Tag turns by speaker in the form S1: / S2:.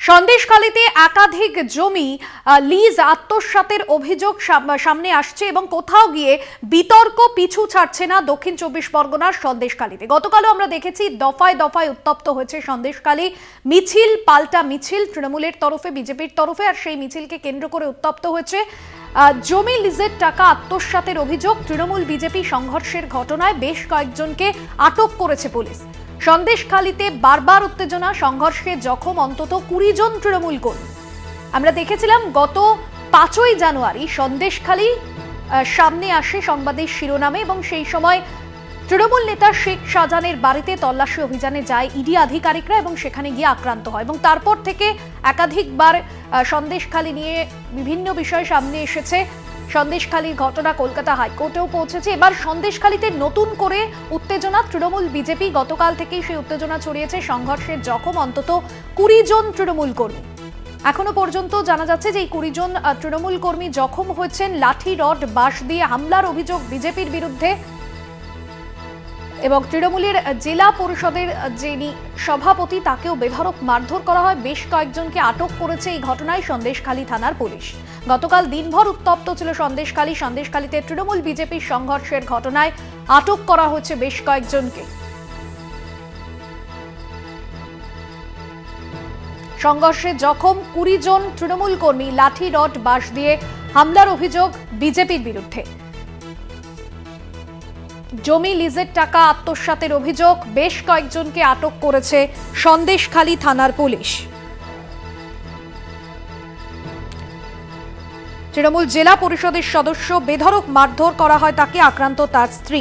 S1: সন্দেশখালীতে একাধিক জমি লিজ আত্মসাতের অভিযোগ সামনে আসছে এবং কোথাও গিয়ে বিতর্ক পিছু ছাড়ছে না দক্ষিণ চব্বিশ পরগনার সন্দেশখালীতে। গতকালও আমরা দেখেছি দফায় দফায় উত্তপ্ত হয়েছে সন্দেশখালী, মিছিল পাল্টা মিছিল তৃণমূলের তরফে, বিজেপির তরফে, আর সেই মিছিলকে কেন্দ্র করে উত্তপ্ত হয়েছে। জমি লিজের টাকা আত্মসাতের অভিযোগ, তৃণমূল বিজেপি সংঘর্ষের ঘটনায় বেশ কয়েকজনকে আটক করেছে পুলিশ। সন্দেশখালীতে বারবার উত্তেজনা, সংঘর্ষে জখম অন্তত 20 জন তৃণমূল কর্মী। আমরা দেখেছিলাম গত 5ই জানুয়ারি সন্দেশখালী সামনে আসে সংবাদের শিরোনামে এবং সেই সময় তৃণমূল নেতা শেখ শাহজাহানের বাড়িতে তল্লাশি অভিযানে যায় ইডি আধিকারিকরা এবং সেখানে গিয়ে আক্রান্ত হয় এবং তারপর থেকে একাধিকবার সন্দেশখালী নিয়ে বিভিন্ন বিষয় সামনে এসেছে। সন্দেশখালীর ঘটনা কলকাতা হাইকোর্টেও পৌঁছেছে। এবার সন্দেশখালীতে নতুন করে উত্তেজনা, তৃণমূল বিজেপি গতকাল থেকেই সেই উত্তেজনা ছড়িয়েছে। সংঘর্ষের জখম অন্তত 20 জন তৃণমূল কর্মী। এখনো পর্যন্ত জানা যাচ্ছে যে এই 20 জন তৃণমূল কর্মী জখম হয়েছেন। লাঠি রড বাঁশ দিয়ে হামলার অভিযোগ বিজেপির বিরুদ্ধে এবং তৃণমূলের জেলা পরিষদের যিনি সভাপতি তাকেও বেধড়ক মারধর করা হয়। বেশ কয়েকজনকে আটক করেছে এই ঘটনায় সন্দেশখালী থানার পুলিশ। গতকাল দিনভর উত্তপ্ত ছিল সন্দেশখালী। সন্দেশখালীতে তৃণমূল বিজেপির সংঘর্ষের ঘটনায় আটক করা হয়েছে বেশ কয়েকজনকে। সংঘর্ষে জখম 20 জন তৃণমূল কর্মী, লাঠি রড বাঁশ দিয়ে হামলার অভিযোগ বিজেপির বিরুদ্ধে। জমি লিজের টাকা আত্মসাতের অভিযোগ, বেশ কয়েকজনকে আটক করেছে সন্দেশখালী থানার পুলিশ। তৃণমূল জেলা পরিষদের সদস্য বেধড়ক মারধর করা হয় তাকে, আক্রান্ত তার স্ত্রী।